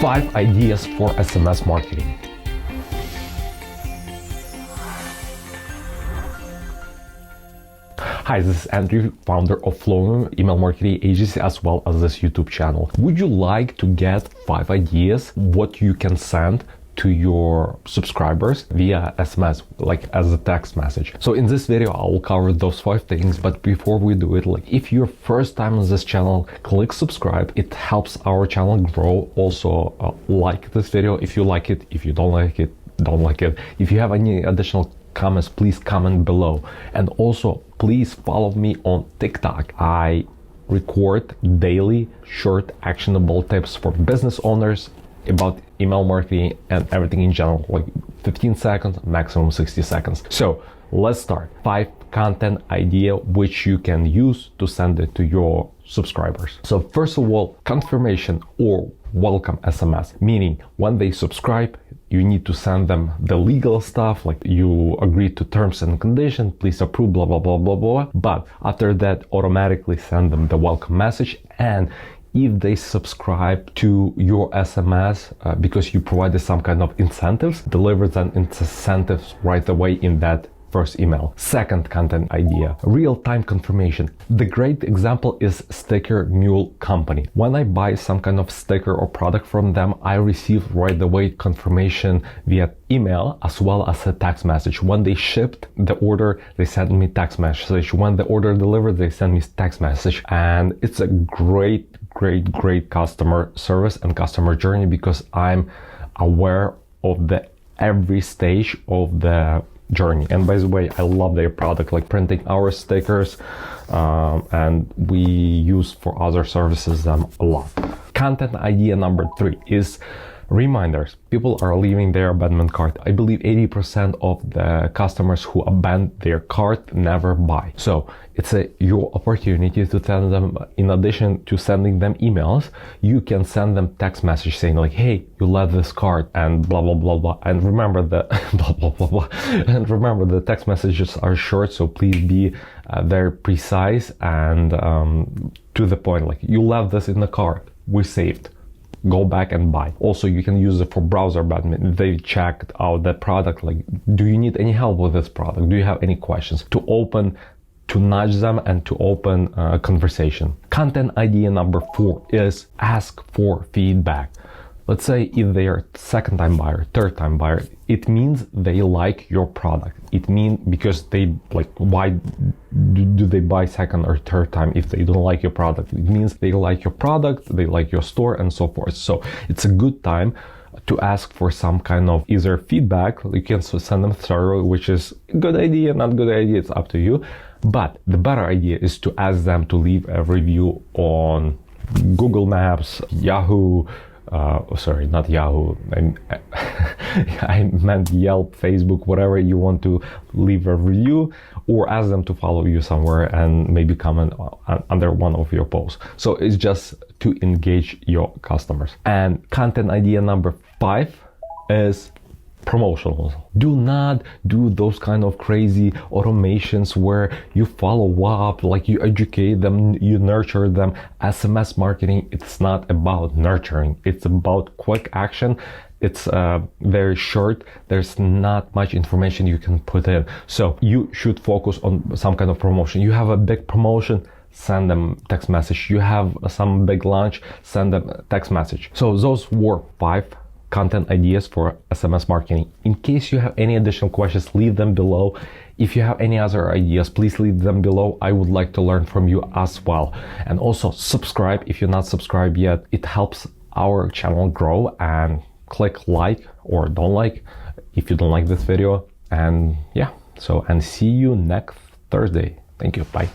5 ideas for SMS marketing. Hi, this is Andriy, founder of Promotional email marketing agency as well as this YouTube channel. Would you like to get 5 ideas what you can send to your subscribers via SMS, like as a text message? So in this video, I will cover those 5 things. But before we do it, like if you're first time on this channel, click subscribe. It helps our channel grow. Also, like this video if you like it. If you don't like it, don't like it. If you have any additional comments, please comment below. And also, please follow me on TikTok. I record daily short actionable tips for business owners about email marketing and everything in general, like 15 seconds, maximum 60 seconds. So let's start. 5 content idea which you can use to send it to your subscribers. So first of all, confirmation or welcome SMS, meaning when they subscribe, you need to send them the legal stuff, like you agree to terms and conditions, please approve, blah, blah, blah, blah, blah. But after that, automatically send them the welcome message. And if they subscribe to your SMS because you provided some kind of incentives, deliver them incentives right away in that first email. Second content idea, real-time confirmation. The great example is Sticker Mule company. When I buy some kind of sticker or product from them, I receive right away confirmation via email as well as a text message. When they shipped the order, they send me text message. When the order delivered, they send me text message. And it's a great customer service and customer journey because I'm aware of the every stage of the journey. And by the way, I love their product, like printing our stickers, and we use for other services them a lot. Content idea number 3 is reminders. People are leaving their abandoned cart. I believe 80% of the customers who abandon their cart never buy. So it's your opportunity to tell them, in addition to sending them emails, you can send them text message saying like, hey, you left this cart and blah, blah, blah, blah. And remember the blah, blah, blah, blah. And remember the text messages are short. So please be very precise and to the point, like you left this in the cart, we saved. Go back and buy. Also, you can use it for browser abandonment. They checked out that product, like, do you need any help with this product? Do you have any questions? To nudge them and to open a conversation. Content idea number 4 is ask for feedback. Let's say if they are second time buyer, third time buyer, it means they like your product. It means because they like, why do they buy second or third time if they don't like your product? It means they like your product, they like your store and so forth. So it's a good time to ask for some kind of either feedback. You can send them thorough, which is good idea, not good idea, it's up to you. But the better idea is to ask them to leave a review on Google Maps, Yahoo, sorry, not Yahoo, I meant Yelp, Facebook, whatever you want to leave a review, or ask them to follow you somewhere and maybe comment under one of your posts. So it's just to engage your customers. And content idea number 5 is promotional. Do not do those kind of crazy automations where you follow up, like you educate them, you nurture them. SMS marketing, it's not about nurturing, it's about quick action. It's very short. There's not much information you can put in. So you should focus on some kind of promotion. You have a big promotion, send them text message. You have some big launch, send them text message. So those were 5 content ideas for SMS marketing. In case you have any additional questions, leave them below. If you have any other ideas, please leave them below. I would like to learn from you as well. And also subscribe if you're not subscribed yet. It helps our channel grow. And click like or don't like if you don't like this video. And yeah, and see you next Thursday. Thank you. Bye.